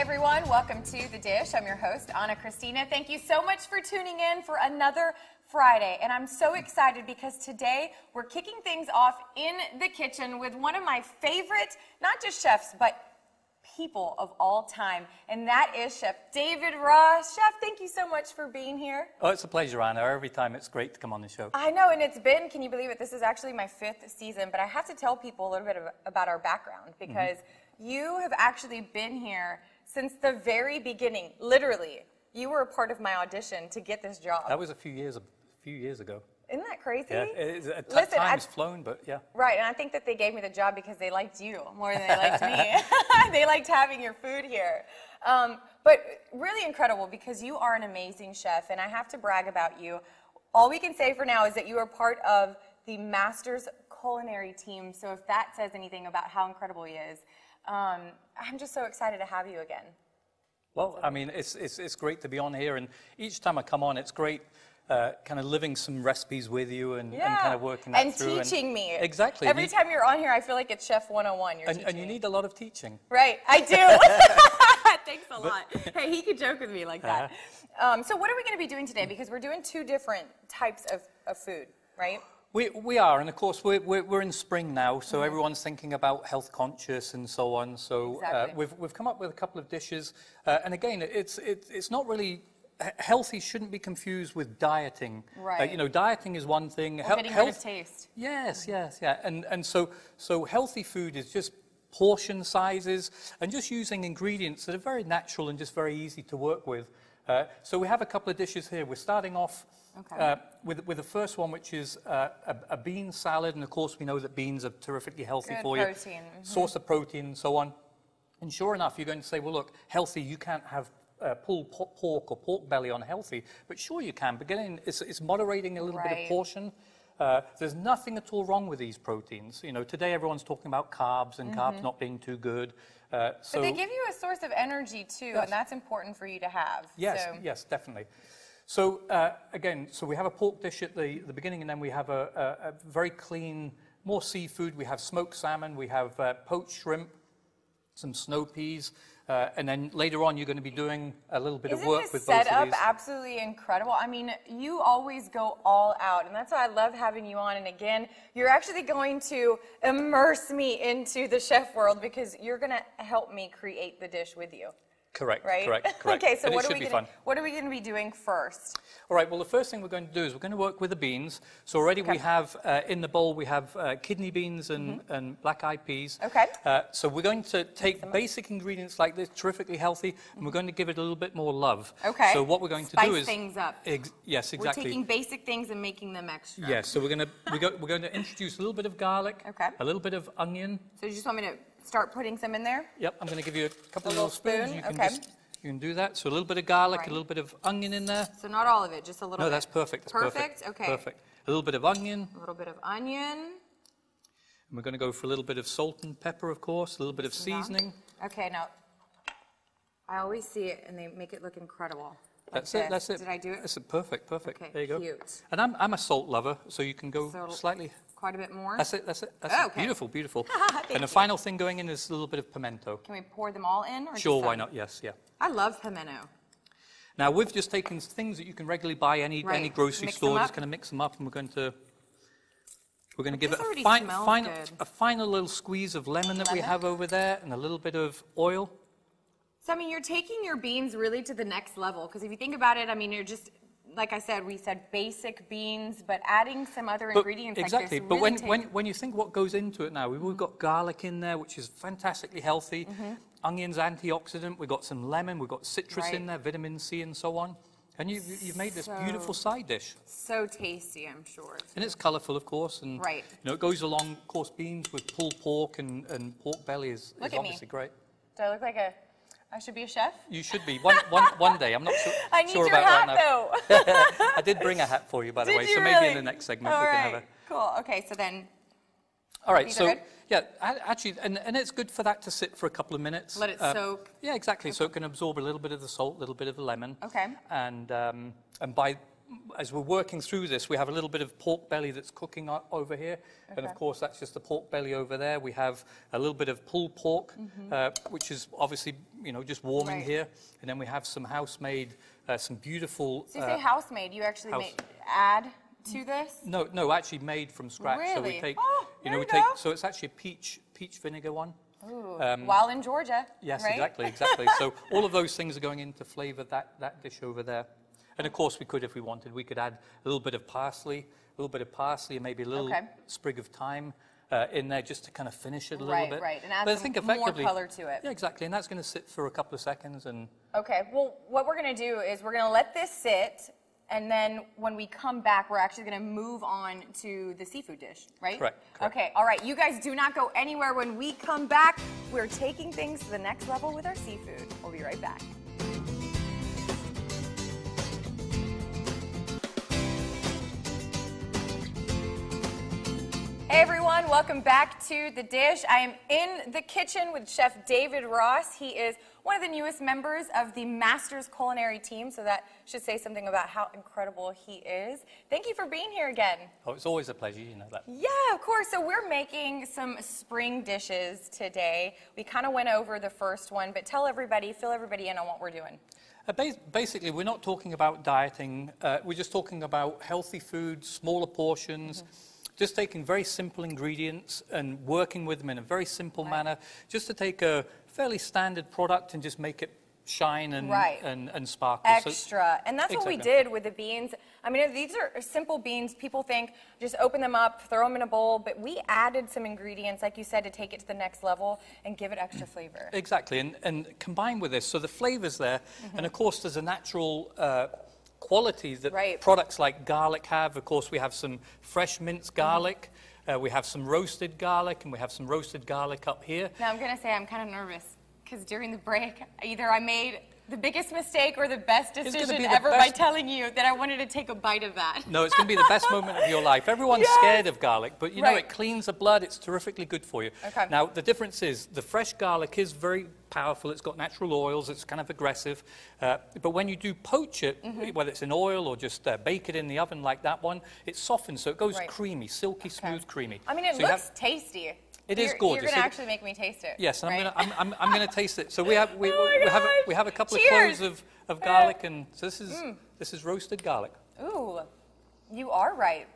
everyone, welcome to The Dish. I'm your host, Anna Christina. Thank you so much for tuning in for another Friday. And I'm so excited because today we're kicking things off in the kitchen with one of my favorite, not just chefs, but people of all time. And that is Chef David Ross. Chef, thank you so much for being here. Oh, it's a pleasure, Anna. Every time it's great to come on the show. I know, and it's been, can you believe it? This is actually my 5th season, but I have to tell people a little bit about our background because you have actually been here since the very beginning. Literally, you were a part of my audition to get this job. That was a few years ago. Isn't that crazy? Yeah, Listen, time's flown, but yeah. Right, and I think that they gave me the job because they liked you more than they liked me. They liked having your food here. But really incredible because you are an amazing chef, and I have to brag about you. All we can say for now is that you are part of the Masters culinary team, so if that says anything about how incredible he is, I'm just so excited to have you again. Well, I mean, it's great to be on here, and each time I come on, it's great kind of living some recipes with you and kind of working that through. And teaching me. Exactly. Every time you're on here, I feel like it's Chef 101. And you need a lot of teaching. Right, I do. Thanks a lot. Hey, he could joke with me like that. So what are we going to be doing today? Because we're doing 2 different types of food, right? We are, and of course we're in spring now, so everyone's thinking about health conscious and so on. So we've come up with a couple of dishes, and again, it's not really healthy. Shouldn't be confused with dieting. Right. You know, dieting is one thing. Getting rid of taste. Yes, yeah, and so healthy food is just portion sizes and just using ingredients that are very natural and just very easy to work with. So we have a couple of dishes here. We're starting off with the first one, which is a bean salad, and of course we know that beans are terrifically healthy for you. Protein. Source of protein and so on. And sure enough, you're going to say, well, look, healthy, you can't have pulled pork or pork belly on healthy, but sure you can. But again, it's moderating a little bit of portion. There's nothing at all wrong with these proteins. You know, today everyone's talking about carbs and carbs not being too good. But they give you a source of energy too, and that's important for you to have. Yes, yes, definitely. So again, so we have a pork dish at the beginning, and then we have a very clean, more seafood. We have smoked salmon, we have poached shrimp, some snow peas, and then later on you're going to be doing a little bit of work with both of these. Isn't this setup absolutely incredible? I mean, you always go all out, and that's why I love having you on. And again, you're actually going to immerse me into the chef world because you're going to help me create the dish with you. Correct, right? correct. Okay, so what are we going to be doing first? All right, well, the first thing we're going to do is we're going to work with the beans. So already we have, in the bowl, we have kidney beans and black-eyed peas. Okay. So we're going to take basic ingredients like this, terrifically healthy, and we're going to give it a little bit more love. Okay. So what we're going to do is... Spice things up. Yes, exactly. We're taking basic things and making them extra. Yes, so we're going to introduce a little bit of garlic, a little bit of onion. So you just want me to start putting some in there? Yep, I'm going to give you a couple of little spoons. Spoon. You can do that. So a little bit of garlic, a little bit of onion in there. So not all of it, just a little bit. No, that's perfect. That's perfect? Okay. Perfect. A little bit of onion. A little bit of onion. And we're going to go for a little bit of salt and pepper, of course, a little bit of seasoning. Okay, now, I always see it and they make it look incredible. That's it, that's it. Did I do it? That's it, perfect. Okay, there you go. Cute. And I'm a salt lover, so you can go slightly... Quite a bit more? That's it. Okay. Beautiful, beautiful. And the final thing going in is a little bit of pimento. Can we pour them all in? Or Sure, why not? Yes, yeah. I love pimento. Now, we've just taken things that you can regularly buy any grocery store, just kind of mix them up, and we're going to give it a final little squeeze of lemon that we have over there, and a little bit of oil. So, I mean, you're taking your beans really to the next level, because if you think about it, I mean, you're just... Like I said, we said basic beans, but adding some other ingredients like this but when you think what goes into it now, we've got garlic in there, which is fantastically healthy. Onions, antioxidant. We've got some lemon. We've got citrus in there, vitamin C, and so on. And you've made this beautiful side dish. So tasty, I'm sure. And it's colourful, of course. And you know, it goes along, of course, beans with pulled pork and pork belly is obviously great. Do I look like I should be a chef? You should be. One day. I'm not sure, I need sure your about hat, that now. I did bring a hat for you, by the way. So maybe in the next segment we can have a... Cool. Okay, so then... All right, so, yeah, actually, and it's good for that to sit for a couple of minutes. Let it soak. Yeah, exactly. So it can absorb a little bit of the salt, a little bit of the lemon. Okay. And as we're working through this, we have a little bit of pork belly that's cooking over here. Okay. And of course, that's just the pork belly over there. We have a little bit of pulled pork, which is obviously you know, just warming Right. here. And then we have some house-made, some beautiful... So you say house-made, you actually house- add to this? No, actually made from scratch. So Really? we take, Oh, you know, there you go. so it's actually a peach vinegar one. Ooh, while in Georgia, Yes, right? exactly. So all of those things are going in to flavor that dish over there. And of course we could, if we wanted, we could add a little bit of parsley, and maybe a little sprig of thyme in there just to kind of finish it a little bit. Right, and add But I some think more effectively, color to it. Yeah, exactly, and that's going to sit for a couple of seconds. And Okay, well, what we're going to do is we're going to let this sit, and then when we come back, we're actually going to move on to the seafood dish, right? Correct. Okay, all right, you guys do not go anywhere. When we come back, we're taking things to the next level with our seafood. We'll be right back. Hey everyone, welcome back to The Dish. I am in the kitchen with Chef David Ross. He is one of the newest members of the Masters Culinary team, so that should say something about how incredible he is. Thank you for being here again. oh, it's always a pleasure, you know that. Yeah, of course. So we're making some spring dishes today. We kind of went over the first one, but fill everybody in on what we're doing. Basically, we're not talking about dieting. We're just talking about healthy food, smaller portions. Just taking very simple ingredients and working with them in a very simple manner, just to take a fairly standard product and just make it shine and sparkle. Extra. And that's what we did with the beans. I mean, these are simple beans. People think just open them up, throw them in a bowl, but we added some ingredients, like you said, to take it to the next level and give it extra flavor. Exactly. And combined with this, so the flavor's there, and of course there's a natural qualities that products like garlic have. Of course, we have some fresh minced garlic, we have some roasted garlic, and we have some roasted garlic up here. Now, I'm going to say I'm kind of nervous because during the break, either I made the biggest mistake or the best decision ever by telling you that I wanted to take a bite of that. No, it's going to be the best moment of your life. Everyone's scared of garlic, but you know, it cleans the blood. It's terrifically good for you. Okay. Now, the difference is the fresh garlic is very powerful. It's got natural oils. It's kind of aggressive. But when you do poach it, whether it's in oil or just bake it in the oven like that one, it softens, so it goes creamy, silky, smooth, creamy. I mean, it looks tasty. It is gorgeous. You're going to actually make me taste it. Yes, right? I'm going to taste it. So we have we have a couple of cloves of garlic, and so this is roasted garlic. Ooh, you are right.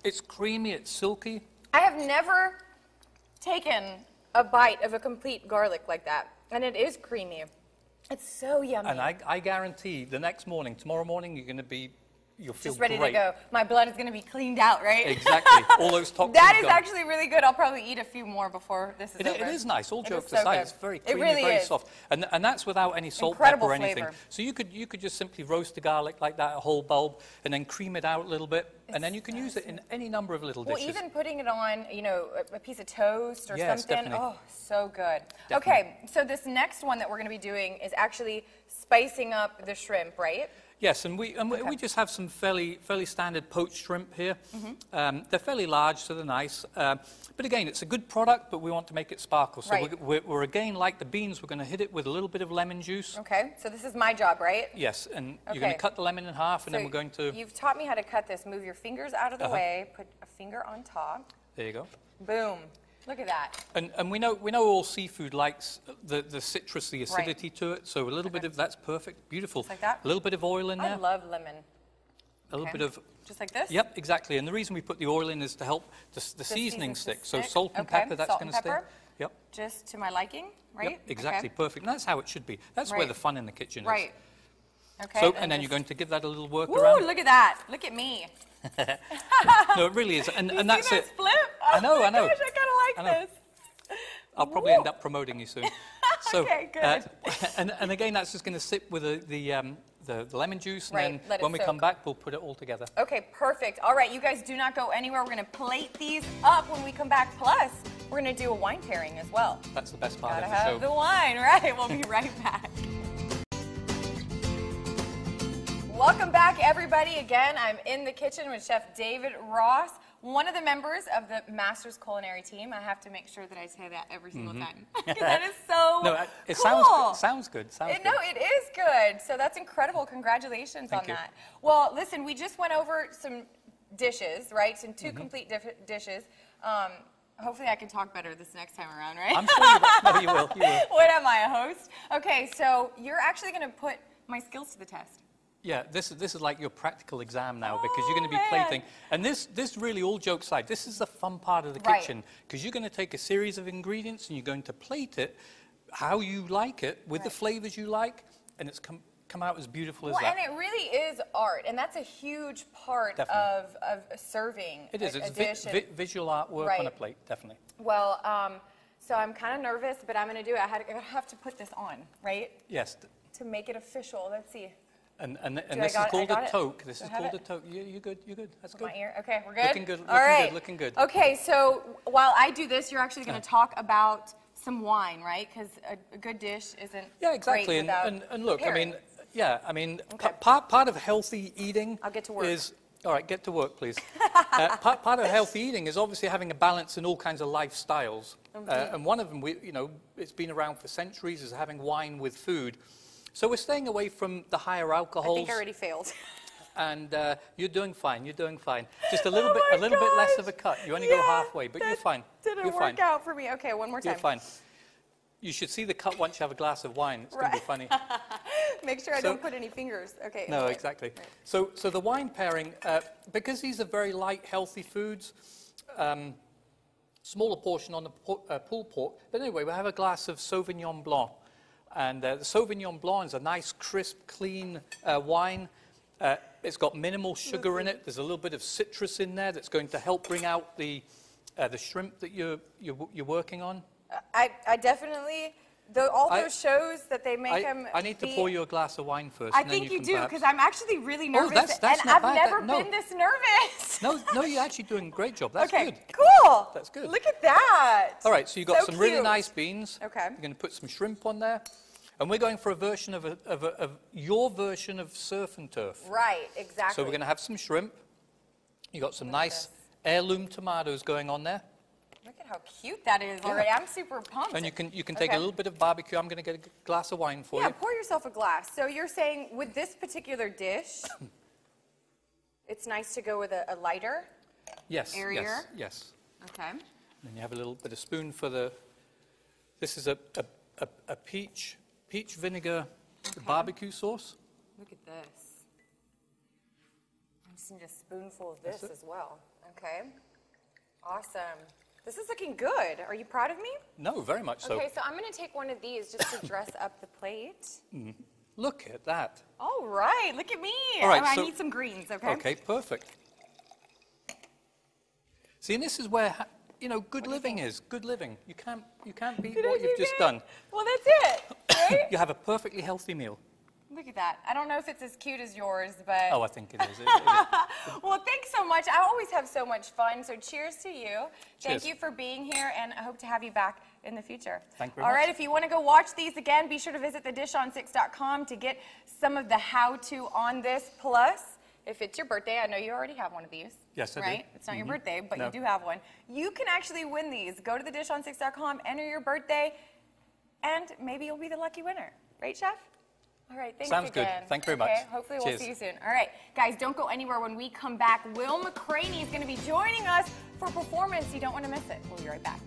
It's creamy. It's silky. I have never taken a bite of a complete garlic like that, and it is creamy. It's so yummy. And I guarantee the next morning, tomorrow morning, you'll feel just ready great. to go. My blood is going to be cleaned out, right? Exactly. All those toxins That is gone. actually really good. I'll probably eat a few more before this is over. It is nice. All jokes so aside, good. it's very It creamy, really very is. soft, and that's without any salt, Incredible pepper, or anything. flavor. So you could just simply roast the garlic like that, a whole bulb, and then cream it out a little bit, and then you can use it in any number of little dishes. Well, even putting it on, you know, a piece of toast or something. Definitely. Oh, so good. Definitely. Okay, so this next one that we're going to be doing is actually spicing up the shrimp, right? Yes, and we just have some fairly standard poached shrimp here. They're fairly large, so they're nice. But again, it's a good product, but we want to make it sparkle. So we're again, like the beans, we're going to hit it with a little bit of lemon juice. Okay, so this is my job, right? Yes, and you're going to cut the lemon in half, and then we're going to... You've taught me how to cut this. Move your fingers out of the way, put a finger on top. There you go. Boom. Look at that. And we know all seafood likes the citrus, the acidity to it. So a little bit of that's perfect, beautiful. Just like that? A little bit of oil in there. I love lemon. A little bit of just like this. Yep, exactly. And the reason we put the oil in is to help the seasoning stick. So salt and pepper, that's going to stick. Yep. Just to my liking, right? Yep, exactly, perfect. And that's how it should be. That's where the fun in the kitchen is. Right. Okay. So and then you're going to give that a little work Ooh, around. look at that! Look at me. No, it really is, and that's it. Flip? Oh I know. my gosh, I kind of like this. I'll probably end up promoting you soon. So, okay, good. And again, that's just going to sit with the lemon juice, and then when we come back, we'll put it all together. Okay, perfect. All right, you guys do not go anywhere. We're going to plate these up when we come back. Plus, we're going to do a wine pairing as well. That's the best part of the show. Gotta have the wine, right? We'll be right back. Welcome back, everybody. Again, I'm in the kitchen with Chef David Ross, one of the members of the Masters Culinary team. I have to make sure that I say that every single time, because that is so it cool. sounds good. No, it is good. So that's incredible. Congratulations on that. Well, listen, we just went over some dishes, right? Some two complete dishes. Hopefully I can talk better this next time around, right? I'm sure you will. No, you will. You will. What am I, a host? Okay, so you're actually going to put my skills to the test. Yeah, this is like your practical exam now because you're going to be man. plating. And this really, all jokes aside, this is the fun part of the Right. kitchen because you're going to take a series of ingredients and you're going to plate it how you like it with the flavors you like, and it's come out as beautiful as that. And it really is art, and that's a huge part of serving It is. a It's dish. visual artwork Right. on a plate, definitely. Well, so I'm kind of nervous, but I'm going to do it. I have to put this on, right? Yes. To make it official. Let's see. And this is called a toque. This is called a toque. You're good. You're good. That's good. My ear. Okay, we're good. Looking good. All right. Looking good. Okay, so while I do this, you're actually going to talk about some wine, right? Because a good dish isn't exactly. great without And look, preparing. okay. part of healthy eating I'll get to work. is, all right, get to work, please. Part of healthy eating is obviously having a balance in all kinds of lifestyles. And one of them, it's been around for centuries, is having wine with food. So we're staying away from the higher alcohols. I think I already failed. And you're doing fine. You're doing fine. Just a little bit less of a cut. You only go halfway, but you're fine. Didn't work out for me. Okay, one more time. You're fine. You should see the cut once you have a glass of wine. It's going to be funny. Make sure I don't put any fingers. Okay. No, anyway. exactly. Right. So the wine pairing, because these are very light, healthy foods, smaller portion on the pulled pork. But anyway, we have a glass of Sauvignon Blanc. And the Sauvignon Blanc is a nice, crisp, clean wine. It's got minimal sugar in it. There's a little bit of citrus in there that's going to help bring out the shrimp that you're working on. I definitely, all those shows that they make them. I need to pour you a glass of wine first. I and then think you can do, perhaps... because I'm actually really nervous. that's and not I've bad. never No. been this nervous. No, you're actually doing a great job. That's okay, good. cool. That's good. Look at that. All right, so you've got So some really cute. nice beans. Okay. You're going to put some shrimp on there. And we're going for a version of your version of surf and turf. Right, exactly. So we're going to have some shrimp. You've got some nice heirloom tomatoes going on there. Look at how cute that is already. I'm super pumped. And you can take a little bit of barbecue. I'm going to get a glass of wine for you. Yeah, pour yourself a glass. So you're saying with this particular dish, it's nice to go with a lighter? Yes, Airier? yes. Okay. And then you have a little bit of spoon for the... This is a peach vinegar barbecue sauce. Look at this. I just need a spoonful of this as well. Okay. Awesome. This is looking good. Are you proud of me? No, very much so. Okay, so I'm going to take one of these just to dress up the plate. Look at that. All right, look at me. All right, I so- need some greens, okay? Okay, perfect. See, and this is where, good living is. Good living. You can't beat Did I what do you've just good? done. Well, that's it, right? You have a perfectly healthy meal. Look at that. I don't know if it's as cute as yours, but... Oh, I think it is. Well, thanks so much. I always have so much fun, so cheers to you. Thank Cheers. you for being here, and I hope to have you back in the future. Thank you very All much. right, if you want to go watch these again, be sure to visit thedishon6.com to get some of the how-to on this. Plus, if it's your birthday, I know you already have one of these. Yes, I do. Right? It's not your birthday, but No. you do have one. You can actually win these. Go to thedishon6.com, enter your birthday, and maybe you'll be the lucky winner. Right, Chef? All right, thanks Sounds again. good. Thank you very much. Okay, hopefully we'll Cheers. see you soon. All right, guys, don't go anywhere. When we come back, Will McCraney is going to be joining us for performance. You don't want to miss it. We'll be right back.